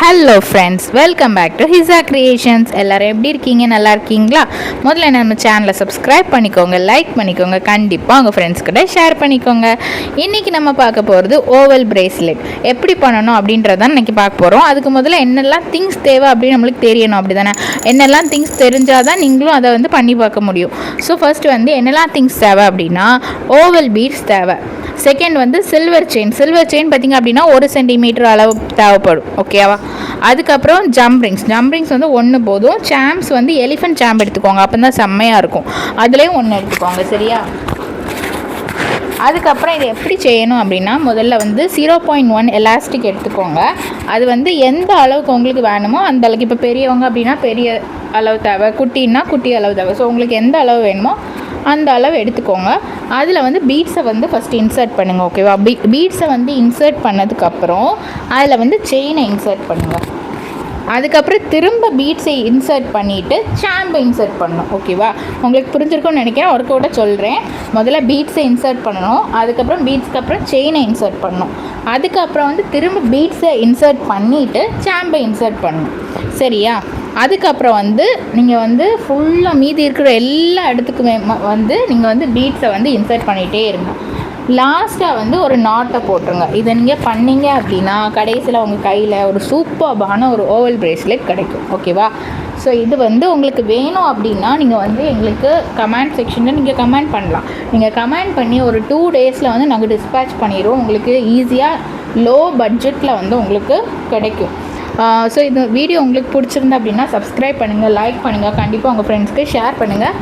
Hello friends, welcome back to Hisa creations. எல்லோரும் எப்படி இருக்கீங்க? நல்லா இருக்கீங்களா? முதல்ல நம்ம சேனலை சப்ஸ்கிரைப் பண்ணிக்கோங்க, லைக் பண்ணிக்கோங்க, கண்டிப்பாக உங்கள் ஃப்ரெண்ட்ஸ்கிட்ட ஷேர் பண்ணிக்கோங்க. இன்றைக்கி நம்ம பார்க்க போகிறது ஓவல் பிரேஸ்லெட் எப்படி பண்ணணும் அப்படின்றதான் இன்றைக்கி பார்க்க போகிறோம். அதுக்கு முதல்ல என்னெல்லாம் திங்ஸ் தேவை அப்படின்னு நம்மளுக்கு தெரியணும், அப்படி தானே? என்னெல்லாம் திங்ஸ் தெரிஞ்சால் தான் நீங்களும் அதை பண்ணி பார்க்க முடியும். ஸோ ஃபர்ஸ்ட் என்னெல்லாம் திங்ஸ் தேவை அப்படின்னா, ஓவல் பீட்ஸ் தேவை. செகண்ட் சில்வர் செயின் பார்த்திங்க அப்படின்னா 1 சென்டிமீட்டர் அளவு தேவைப்படும். ஓகேவா? அதுக்கப்புறம் ஜம்ப்ரிங்ஸ் ஒன்று போதும். சாம்ப்ஸ் எலிஃபென்ட் சாம்ப் எடுத்துக்கோங்க, அப்போ தான் செம்மையாக இருக்கும். அதுலேயும் ஒன்று எடுத்துக்கோங்க, சரியா? அதுக்கப்புறம் இதை எப்படி செய்யணும் அப்படின்னா, முதல்ல 0.1 எலாஸ்டிக் எடுத்துக்கோங்க. அது எந்த அளவுக்கு உங்களுக்கு வேணுமோ அந்த அளவுக்கு. இப்போ பெரியவங்க அப்படின்னா பெரிய அளவு தேவை, குட்டின்னா குட்டி அளவு தேவை. ஸோ உங்களுக்கு எந்த அளவு வேணுமோ அந்த அளவு எடுத்துக்கோங்க. அதில் பீட்ஸை ஃபஸ்ட்டு இன்சர்ட் பண்ணுங்கள். ஓகேவா? பீட்ஸை இன்சர்ட் பண்ணதுக்கப்புறம் அதில் செயினை இன்சர்ட் பண்ணுங்கள். அதுக்கப்புறம் திரும்ப பீட்ஸை இன்சர்ட் பண்ணிவிட்டு சாம்பை இன்சர்ட் பண்ணணும். ஓகேவா? உங்களுக்கு புரிஞ்சிருக்கும்னு நினைக்கிறேன். ஒரு கூட சொல்கிறேன். முதல்ல பீட்ஸை இன்சர்ட் பண்ணணும், அதுக்கப்புறம் பீட்ஸ்க்கு அப்புறம் செயினை இன்சர்ட் பண்ணணும், அதுக்கப்புறம் திரும்ப பீட்ஸை இன்சர்ட் பண்ணிவிட்டு சாம்பை இன்சர்ட் பண்ணணும். சரியா? அதுக்கப்புறம் நீங்கள் ஃபுல்லாக மீதி இருக்கிற எல்லா இடத்துக்குமே நீங்கள் பீட்ஸை இன்சர்ட் பண்ணிகிட்டே இருங்க. லாஸ்ட்டாக ஒரு நாட்டை போட்டுருங்க. இதை நீங்கள் பண்ணீங்க அப்படின்னா கடைசியில் உங்கள் கையில் ஒரு சூப்பர்பான ஒரு ஓவல் பிரேஸ்லெட் கிடைக்கும். ஓகேவா? ஸோ இது உங்களுக்கு வேணும் அப்படின்னா நீங்கள் எங்களுக்கு கமெண்ட் செக்ஷனில் நீங்கள் கமெண்ட் பண்ணலாம். நீங்கள் கமெண்ட் பண்ணி ஒரு 2 டேஸில் நாங்கள் டிஸ்பேட்ச் பண்ணிடுவோம். உங்களுக்கு ஈஸியாக லோ பட்ஜெட்டில் உங்களுக்கு கிடைக்கும். ஸோ இந்த வீடியோ உங்களுக்கு பிடிச்சிருந்தா அப்படின்னா சப்ஸ்கிரைப் பண்ணுங்கள், லைக் பண்ணுங்கள், கண்டிப்பாக உங்கள் ஃப்ரெண்ட்ஸ்க்கு ஷேர் பண்ணுங்கள்.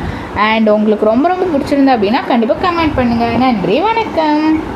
அண்ட் உங்களுக்கு ரொம்ப ரொம்ப பிடிச்சிருந்தா அப்படின்னா கண்டிப்பாக கமெண்ட் பண்ணுங்கள். நன்றி, வணக்கம்.